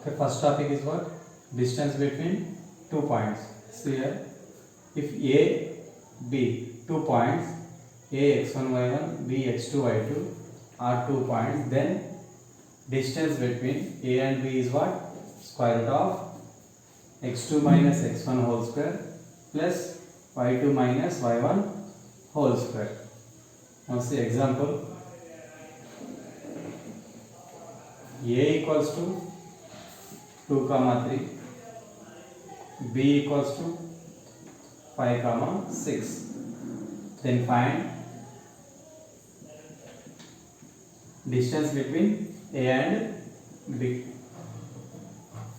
Okay, first topic is what? Distance between 2 points. So here, if A, B, 2 points, A x1 y1, B x2 y2 are 2 points, then distance between A and B is what? Square root of x2 minus x1 whole square plus y2 minus y1 whole square. Now see example. A equals to 2 comma 3, B equals to 5 comma 6. Then find distance between A and B.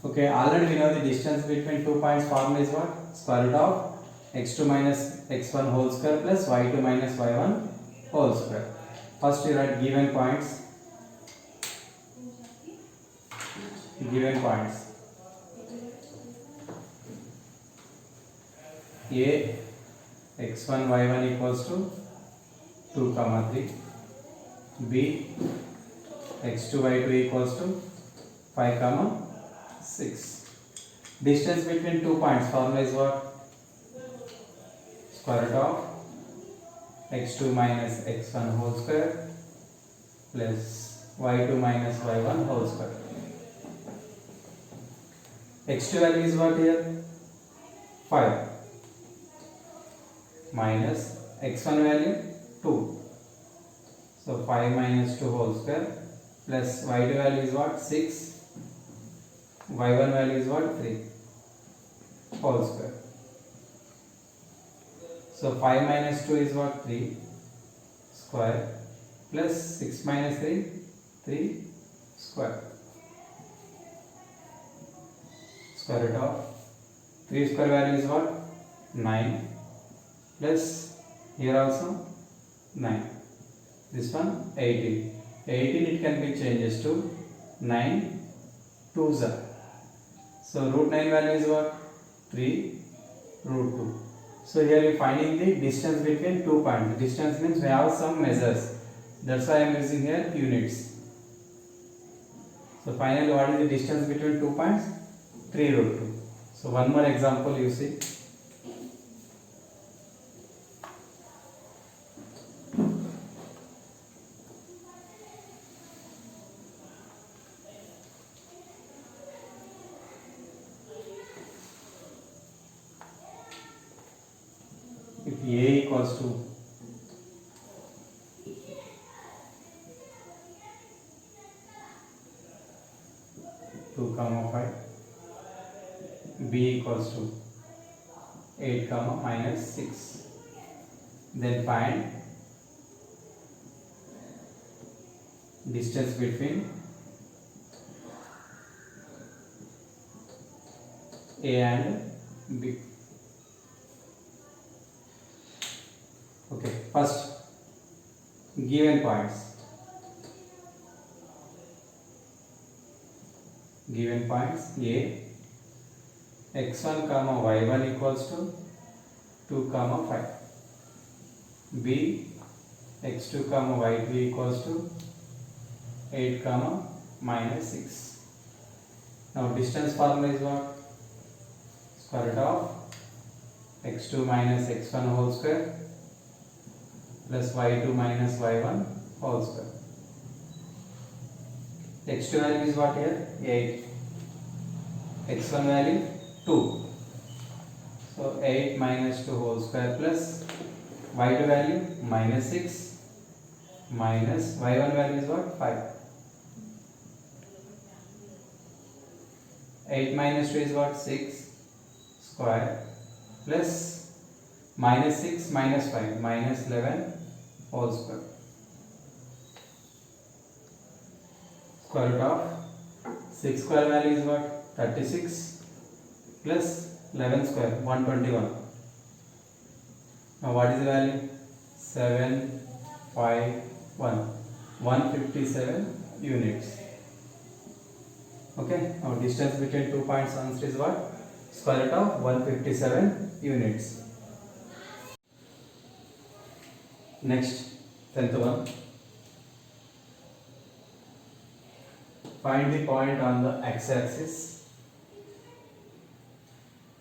Okay, already we know the distance between 2 points formula is what? Square root of x2 minus x1 whole square plus y2 minus y1 whole square. First you write given points. A x1 y1 equals to 2 comma 3, B x2 y2 equals to 5 comma 6. Distance between 2 points formula is what? Square root of x2 minus x1 whole square plus y2 minus y1 whole square. x2 value is what here? 5 minus x1 value 2. So 5 minus 2 whole square plus y2 value is what? 6. y1 value is what? 3 whole square. So 5 minus 2 is what? 3 square plus 6 minus 3, 3 square. Square root of 3 square value is what? 9 plus here also 9. This one 18. 18 it can be changes to 9 2s are. So root 9 value is what? 3 root 2. So here we are finding the distance between 2 points. Distance means we have some measures. That's why I am using here units. So finally what is the distance between 2 points? 3 root 2. So one more example you see. If A equals to 2 comma 5, B equals to 8 comma minus 6, then find distance between A and B. Okay, first given points. A x1 comma y1 equals to 2 comma 5, B x2 comma y2 equals to 8 comma minus 6. Now distance formula is what? Square root of x2 minus x1 whole square plus y2 minus y1 whole square. x2 value is what here? 8. x1 value 2. So 8 minus 2 whole square plus y2 value minus 6 minus y1 value is what? 5. 8 minus 2 is what? 6 square plus minus 6 minus 5 minus 11 whole square. Square root of 6 square value is what? 36 plus 11 square 121. Now what is the value? 751 157 units. Okay, now distance between 2 points answer is what? Square root of 157 units. Next, 10th one. find the point on the x-axis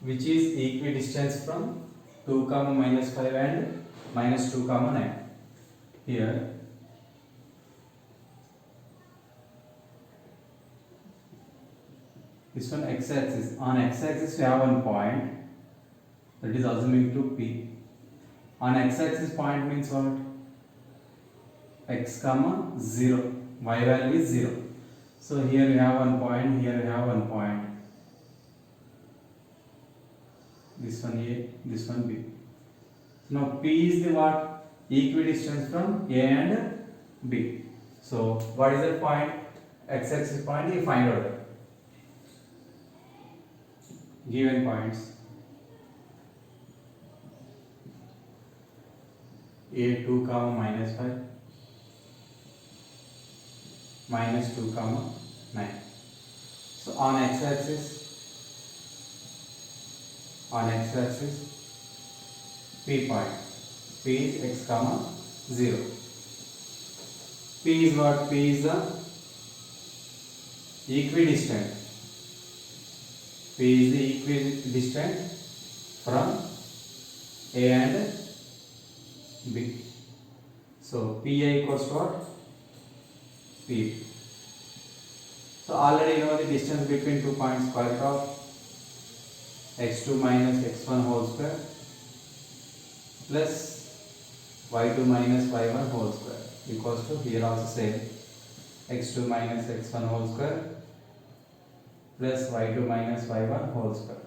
which is equidistant from 2 comma minus 5 and minus 2 comma 9. Here this one x-axis, on x-axis we have one point that is assuming to p. On x-axis point means what? X comma 0, y value is 0. So here we have one point, here we have one point. This one A, this one B. Now P is the what? Equidistant from A and B. So what is that point? X-axis point, you find out that. Given points A 2 comma minus 5, minus 2 comma 9. So on x-axis P point, P is x comma 0. P is what? P is the equidistant. P is the equidistant from A and B. So Pi equals to what? P. So already you know the distance between 2 points, square root of x2 minus x1 whole square plus y2 minus y1 whole square equals to, here also same, x2 minus x1 whole square plus y2 minus y1 whole square.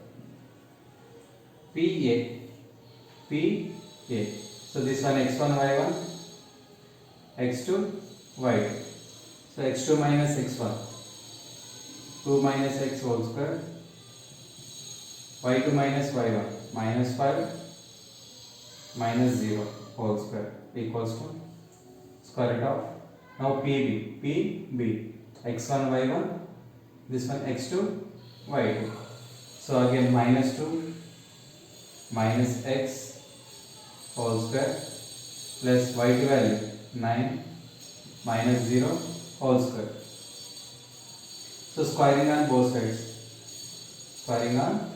Pa. So this one x1 y1, x2 y2. So x2 minus x1, 2 minus x whole square, y2 minus y1, minus 5 minus 0 whole square equals to square root of, now Pb, x1 y1, this one x2 y2. So again minus 2 minus x whole square plus y2 value 9 minus 0 whole square. So squaring on both sides. Squaring on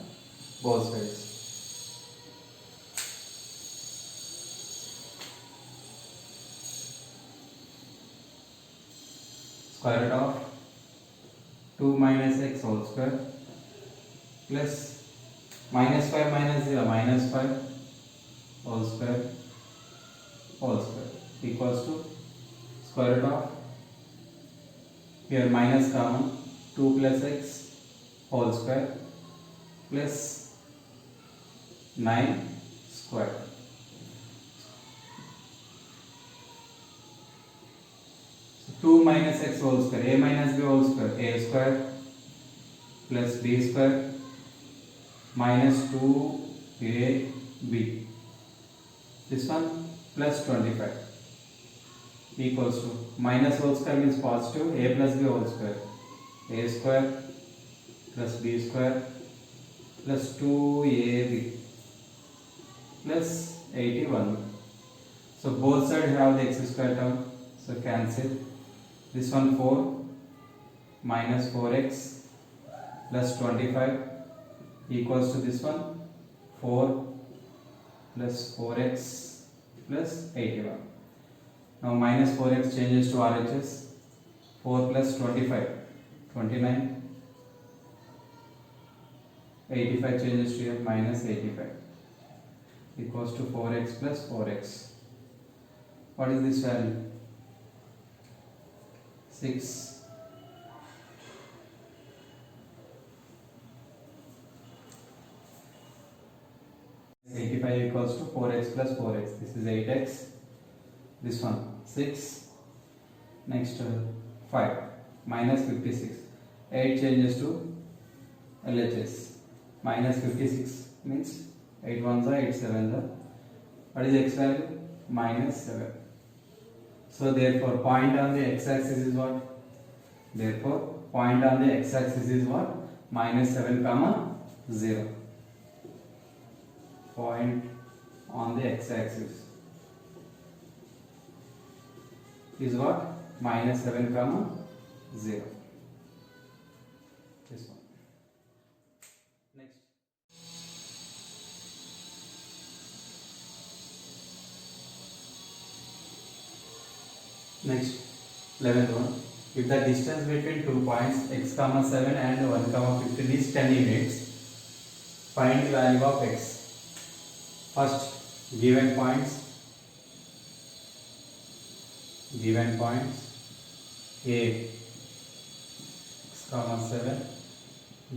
both sides. Square root of 2 minus x whole square plus minus 5 minus 0 minus 5 whole square equals to square root of, here minus common, 2 plus x whole square plus 9 square. So 2 minus x whole square, a minus b whole square, a square plus b square minus 2ab. This one plus 25 equals to, minus whole square means positive, a plus b whole square, a square plus b square plus 2ab plus 81. So both sides have the x square term, so cancel. This one 4 minus 4x plus 25 equals to this one 4 plus 4x plus 81. Now minus 4x changes to RHS, 4 plus 25, 29, 85 changes to here, minus 85 equals to 4x plus 4x. What is this value? 6. Equals to 4x plus 4x. This is 8x. This one 6. Next 5 minus 56. 8 changes to LHS. Minus 56 means 8 ones are 8 sevens are. What is x value? Minus 7. So therefore point on the x-axis is what? Therefore point on the x-axis is what? Minus 7 comma 0. Point on the x-axis is what? Minus 7 comma 0. Next, 11th one. If the distance between 2 points x comma 7 and 1 comma 15 is 10 units, find the value of x. First, given points a x comma 7,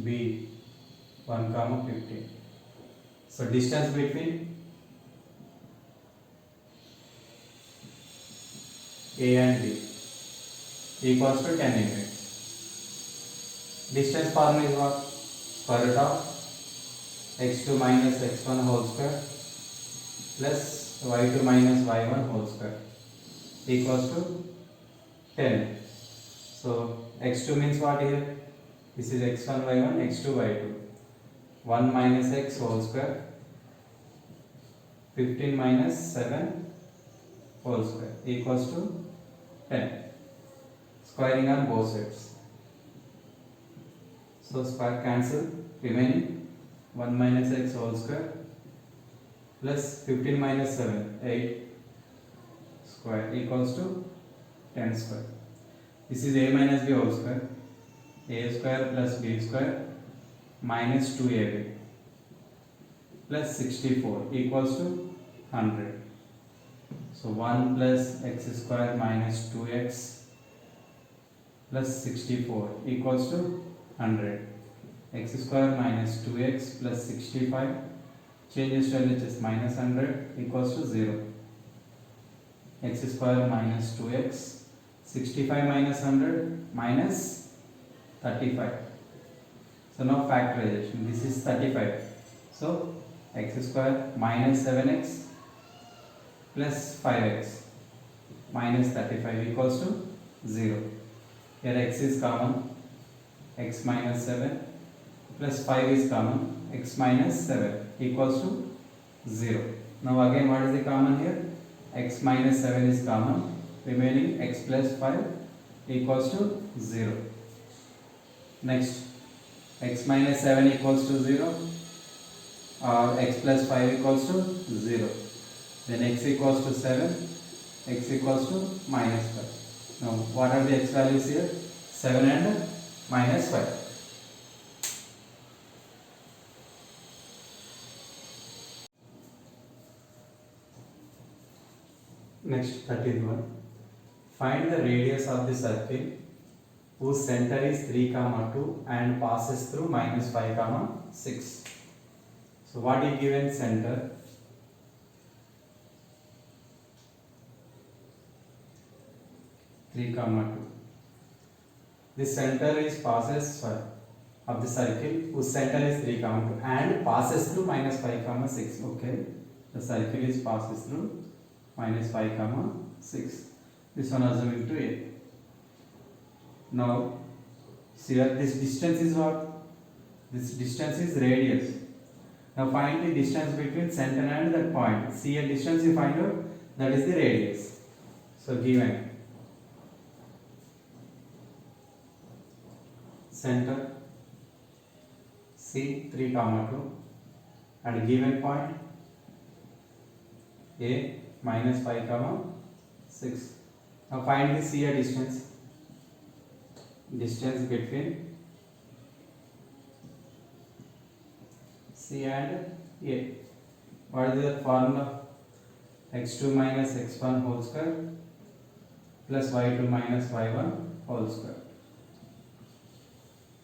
b 1 comma 15. So distance between a and b equals to 10 units. Distance formula is what? Square root of x2 minus x1 whole square plus y2 minus y1 whole square equals to 10. So x2 means what here? This is x1 y1, x2 y2. 1 minus x whole square, 15 minus 7 whole square equals to 10. Squaring on both sides. So square cancel, remaining 1 minus x whole square plus 15 minus 7, 8 square equals to 10 square. This is a minus b whole square, a square plus b square minus 2ab plus 64 equals to 100. So 1 plus x square minus 2x plus 64 equals to 100. X square minus 2x plus 65 changes to LHS minus 100 equals to 0. X square minus 2x, 65 minus 100 minus 35. So now factorization, this is 35. So x square minus 7x plus 5x minus 35 equals to 0. Here x is common, x minus 7 plus 5 is common, x minus 7 equals to 0. Now again what is the common here? X minus 7 is common, remaining x plus 5 equals to 0. Next, x minus 7 equals to 0 or x plus 5 equals to 0. Then x equals to 7, x equals to minus 5. Now what are the x values here? 7 and minus 5. Next, 13th one. Find the radius of the circle whose center is 3, 2 and passes through minus 5, 6. So what is given center? Three, 2. This center is passes of the circle whose center is 3, 2 and passes through minus 5, 6. Okay, the circle is passes through minus 5, 6. This one assuming to A. Now, see here this distance is what? This distance is radius. Now find the distance between center and that point. See a distance you find out, that is the radius. So given center C 3, 2 and given point A minus 5, 6. Now find the CA distance. Distance between C and A. What is the formula? x2 minus x1 whole square plus y2 minus y1 whole square.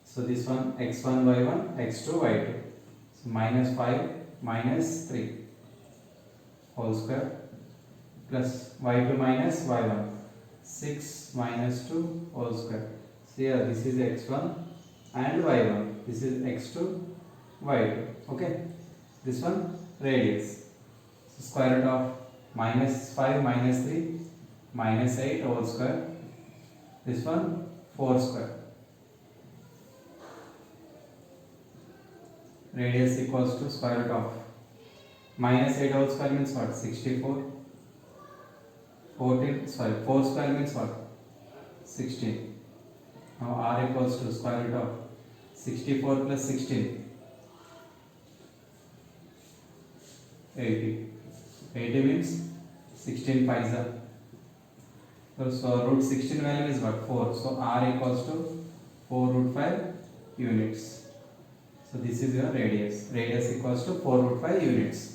So this one x1 y1 x2 y2. So minus 5 minus 3 whole square plus y2 minus y1 6 minus 2 whole square. So here this is x1 and y1, this is x2 y2. Okay, this one radius. So square root of minus 5 minus 3 minus 8 whole square, this one 4 square. Radius equals to square root of minus 8 whole square means what? 64. 4 square means what? 16. Now r equals to square root of 64 plus 16. 80. 80 means 16 5s are So root 16 value is what? 4. So r equals to 4 root 5 units. So this is your radius. Radius equals to 4 root 5 units.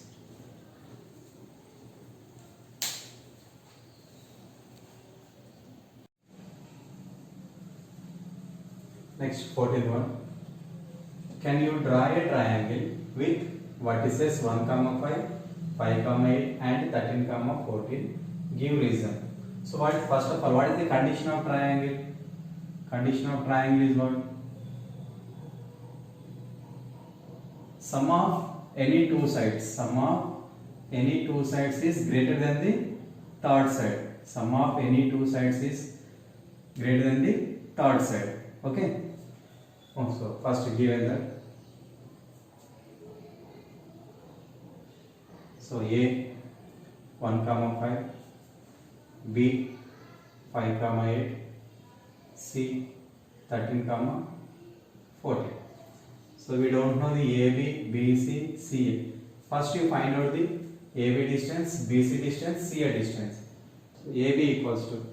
Next 14th one. Can you draw a triangle with vertices 1, 5, 5, 8 and 13, 14? Give reason. So what, first of all, what is the condition of triangle? Condition of triangle is what? Sum of any two sides. Sum of any two sides is greater than the third side. Sum of any two sides is greater than the third side. Okay. So first given that. So A 1, 5, B 5, 8, C 13, 14. So we don't know the AB, BC, CA. First you find out the AB distance, BC distance, CA distance. So AB equals to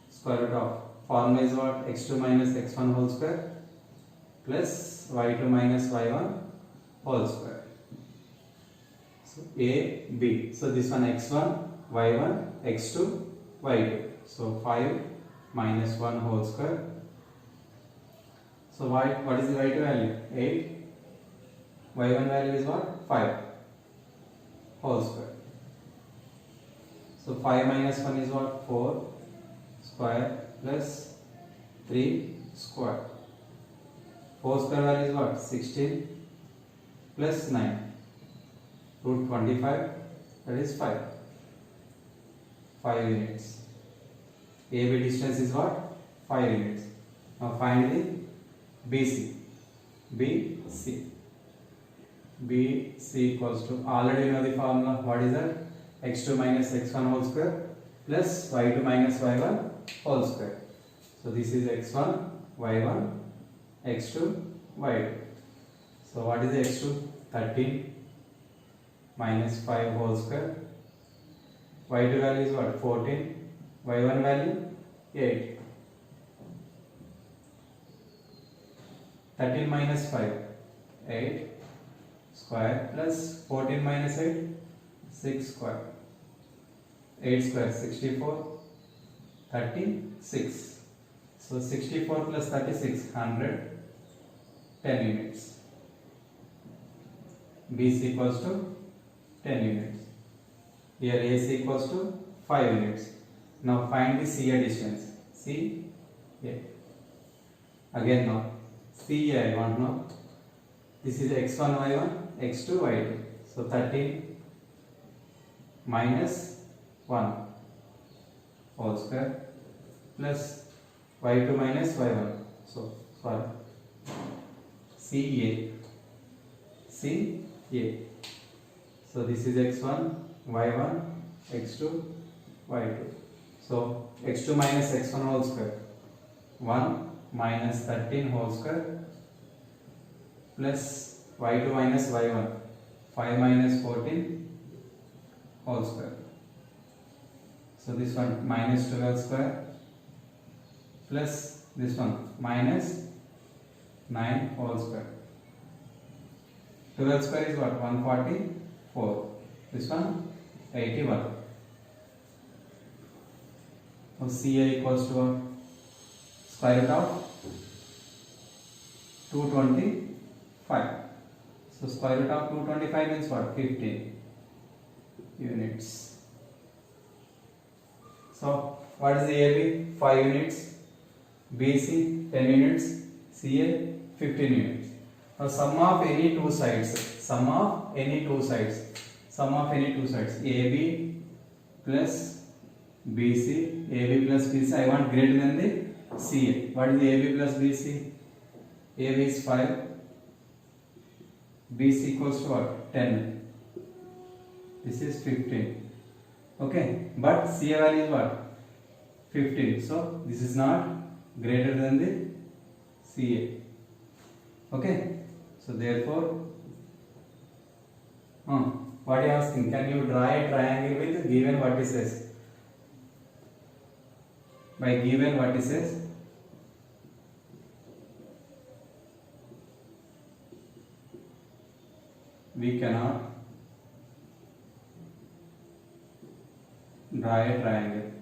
square root of formula is what? X2 minus x1 whole square plus y2 minus y1 whole square. So A, B. So this one x1, y1, x2, y2. So 5 minus 1 whole square. So what is the y2 value? 8. Y1 value is what? 5 whole square. So 5 minus 1 is what? 4 square plus 3 square. 4 square value is what? 16 plus 9. Root 25, that is 5. 5 units. AB distance is what? 5 units. Now find the BC. BC. BC equals to, already you know the formula. What is that? X2 minus x1 whole square plus y2 minus y1 whole square. So this is x1, y1, x2, y2. So what is the x2? 13 minus 5 whole square. Y2 value is what? 14. Y1 value 8. 13 minus 5, 8 square plus 14 minus 8, 6 square. 8 square 64, 36. So 64 plus 36, 100, 10 units. BC equals to 10 units. Here AC equals to 5 units. Now find the CA distance. CA. Again now, CA I want now. This is x1, y1, x2, y2. So 13 minus 1 whole square plus y2 minus y1. So sorry. CA. CA. So this is x1, y1, x2, y2. So x2 minus x1 whole square. 1 minus 13 whole square plus y2 minus y1. 5 minus 14 whole square. So this one minus 12 square plus this one minus 9 whole square. 12 square is what? 144. This one 81. So CA equals to what? Square root of 225. So square root of 225 means what? 15 units. So what is the AB? 5 units. BC 10 units. CA 15 units. Now sum of any two sides. Sum of any two sides. Sum of any two sides. AB plus BC. AB plus BC. I want greater than the CA. What is the AB plus BC? AB is 5. BC equals to what? 10. This is 15. Okay. But CA value is what? 15. So this is not greater than the CA. Okay. So therefore, what are you asking? Can you draw a triangle with given vertices? by given vertices we cannot draw a triangle.